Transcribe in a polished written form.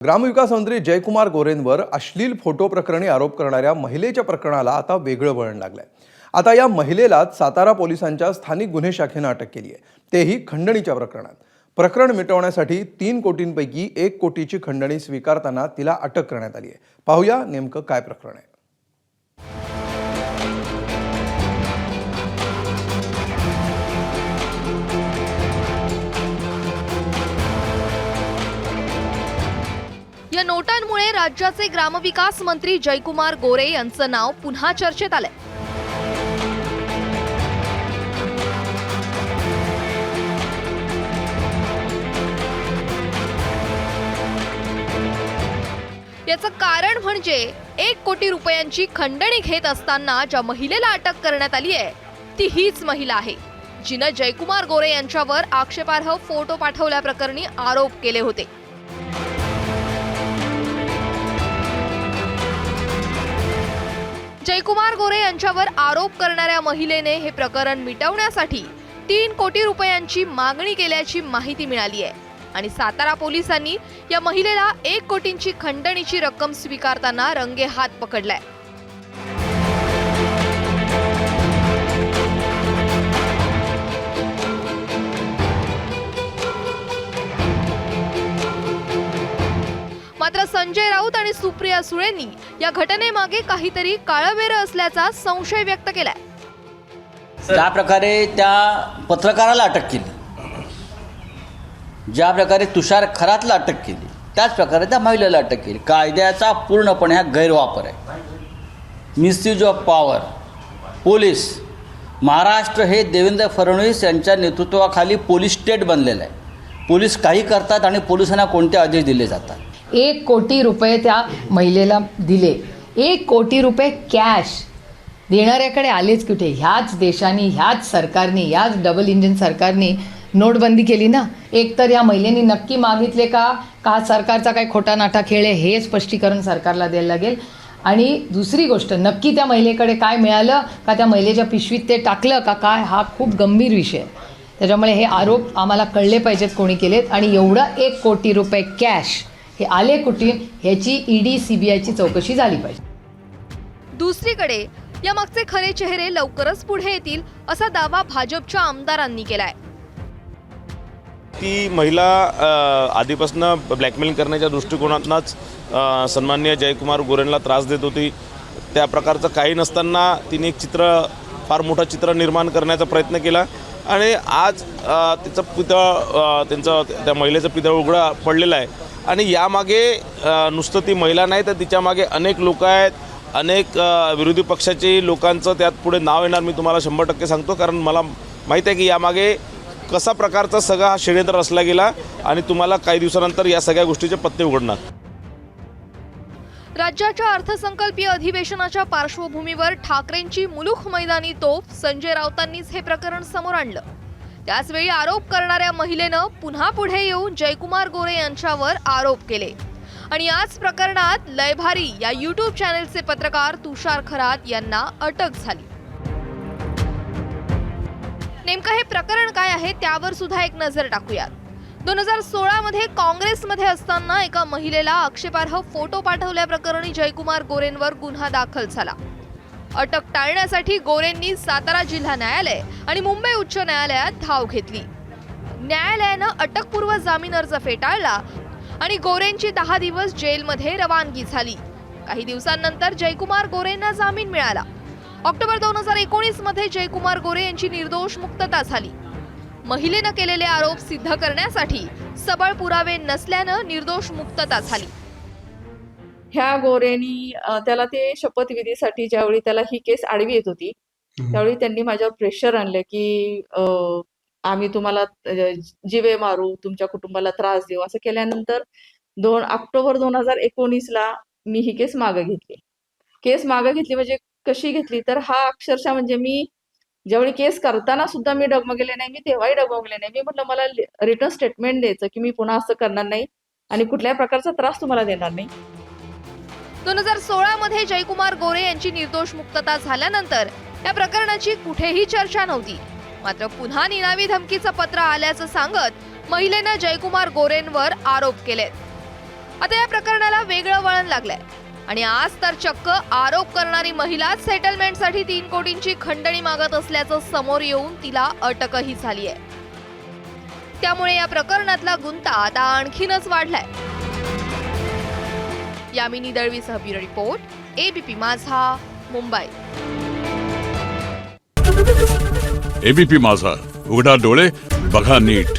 ग्रामविकास मंत्री जयकुमार गोरेंवर अश्लील फोटो प्रकरणी आरोप करणाऱ्या महिलेच्या प्रकरणाला आता वेगळं वळण लागलंय। आता या महिलेलाच सातारा पोलिसांच्या स्थानिक गुन्हे शाखेने अटक केली आहे, तेही खंडणीच्या प्रकरणात। प्रकरण मिटवण्यासाठी 3 कोटींपैकी 1 कोटीची खंडणी स्वीकारताना तिला अटक करण्यात आली आहे। पाहूया नेमकं काय प्रकरण आहे। या नोटांमुळे राज्याचे ग्रामविकास मंत्री जयकुमार गोरे यांचं नाव पुन्हा चर्चेत आलंय। याचं कारण म्हणजे 1 कोटी रुपयांची खंडणी घेत असताना ज्या महिलेला अटक करण्यात आली आहे ती हीच महिला आहे, जिनं जयकुमार गोरे यांच्यावर आक्षेपार्ह फोटो पाठवल्याप्रकरणी आरोप केले होते। जयकुमार गोरे यांच्यावर आरोप करणाऱ्या महिलेने हे प्रकरण मिटवण्यासाठी 3 कोटी रुपयांची मागणी केल्याची माहिती मिळाली आहे आणि सातारा पोलिसांनी या महिलेला 1 कोटींची खंडणीची रक्कम स्वीकारताना रंगेहात पकडलाय। मात्र संजय राऊत आणि सुप्रिया सुळेंनी या घटनेमागे काहीतरी काळवेर असल्याचा संशय व्यक्त केलाय। ज्या प्रकारे त्या पत्रकाराला अटक केली, ज्या प्रकारे तुषार खरातला अटक केली, त्याच प्रकारे त्या महिलेला अटक केली। कायद्याचा पूर्णपणे हा गैरवापर आहे, misuse of power. Police Maharashtra हे देवेंद्र फडणवीस यांच्या नेतृत्वाखाली पोलीस स्टेट बनलेलं आहे। पोलीस काही करतात आणि पोलिसांना कोणते आदेश दिले जातात। 1 कोटी रुपये त्या महिलेला दिले, 1 कोटी रुपये कॅश देणाऱ्याकडे आलेच कुठे? ह्याच देशाने, ह्याच सरकारने, ह्याच डबल इंजिन सरकारने नोटबंदी केली ना। एक तर या महिलेने नक्की मागितले का सरकारचा काही खोटा नाटा खेळ आहे हे स्पष्टीकरण सरकारला द्यायला लागेल। आणि दुसरी गोष्ट, नक्की त्या महिलेकडे काय मिळालं का त्या महिलेच्या पिशवीत ते टाकलं का काय, हा खूप गंभीर विषय आहे। त्याच्यामुळे हे आरोप आम्हाला कळले पाहिजेत कोणी केलेत आणि एवढं 1 कोटी रुपये कॅश हे आले कुठे ह्याची ईडी सीबीआयची चौकशी झाली पाहिजे। दुसरीकडे या मागचे खरे चेहरे लवकरच पुढे येतील असा दावा भाजपच्या आमदारांनी केलाय। ती महिला आधीपासून ब्लॅकमेलिंग करण्याच्या दृष्टिकोनातूनच सन्माननीय जयकुमार गोरेंना त्रास देत होती। त्या प्रकारचं काही नसताना तिने एक फार मोठं चित्र निर्माण करण्याचा प्रयत्न केला आणि आज तिचं पितळ त्या महिलेचं पितळ उघडं पडलेलं आहे। आणि यामागे नुसतं ती महिला नाही तर तिच्या मागे अनेक लोक आहेत, अनेक विरोधी पक्षाचे लोकांचं त्यात पुढे नाव येणार, मी तुम्हाला 100% सांगतो। कारण मला माहीत आहे की यामागे कसा प्रकारचा सगळा हा षडयंत्र रचला गेला आणि तुम्हाला काही दिवसानंतर या सगळ्या गोष्टीचे पत्ते उघडणार। राज्याच्या अर्थसंकल्पीय अधिवेशनाच्या पार्श्वभूमीवर ठाकरेंची मुलूख मैदानी तोफ संजय राऊतांनीच हे प्रकरण समोर आणलं। त्याचवेळी आरोप करणाऱ्या महिलेनं पुन्हा पुढे येऊन जयकुमार गोरे यांच्यावर आरोप केले आणि याच प्रकरणात लयभारी या YouTube चॅनेलचे पत्रकार तुषार खरात यांना अटक झाली। नेमकं हे प्रकरण काय आहे त्यावर सुद्धा एक नजर टाकूयात। 2016 मध्ये काँग्रेसमध्ये असताना एका महिलेला आक्षेपार्ह फोटो पाठवल्याप्रकरणी जयकुमार गोरेंवर गुन्हा दाखल झाला। अटक टाळण्यासाठी गोरेंनी सातारा जिल्हा न्यायालय आणि मुंबई उच्च न्यायालयात धाव घेतली। न्यायालयानं अटकपूर्व जामीन अर्ज फेटाळला आणि गोरेंची 10 दिवस जेलमध्ये रवानगी झाली। काही दिवसांनंतर जयकुमार गोरेंना जामीन मिळाला। ऑक्टोबर 2019 मध्ये जयकुमार गोरे यांची निर्दोष मुक्तता झाली। महिलेनं केलेले आरोप सिद्ध करण्यासाठी सबळ पुरावे नसल्यानं निर्दोष मुक्तता झाली। ह्या गोरेनी त्याला ते शपथविधीसाठी ज्यावेळी त्याला ही केस आडवी येत होती त्यावेळी त्यांनी माझ्यावर प्रेशर आणलं की आम्ही तुम्हाला जीवे मारू, तुमच्या कुटुंबाला त्रास देऊ, असं केल्यानंतर ऑक्टोबर 2019ला मी ही केस मागे घेतली। म्हणजे कशी घेतली तर हा अक्षरशः म्हणजे मी ज्यावेळी केस करताना सुद्धा मी डगमगले नाही, मी तेव्हाही डगमगले नाही। मी म्हटलं मला रिटर्न स्टेटमेंट द्यायचं की मी पुन्हा असं करणार नाही आणि कुठल्याही प्रकारचा त्रास तुम्हाला देणार नाही। 2016 मध्ये जयकुमार गोरे यांची निर्दोष मुक्तता झाल्यानंतर या प्रकरणाची कुठेही चर्चा नव्हती। मात्र पुन्हा निनावी धमकीचं पत्र आल्याचं सांगत महिलेनं जयकुमार गोरेंवर आरोप केलेत। आता या प्रकरणाला वेगळं वळण लागलंय आणि आज तर चक्क आरोप करणारी महिलाच सेटलमेंटसाठी 3 कोटींची खंडणी मागत असल्याचं समोर येऊन तिला अटकही झाली आहे. त्यामुळे या प्रकरणातला गुंता आता आणखीनच वाढलाय. यामिनी दळवीसह ब्युरो रिपोर्ट, एबीपी माझा, मुंबई. एबीपी माझा, उघडा डोळे बघा नीट.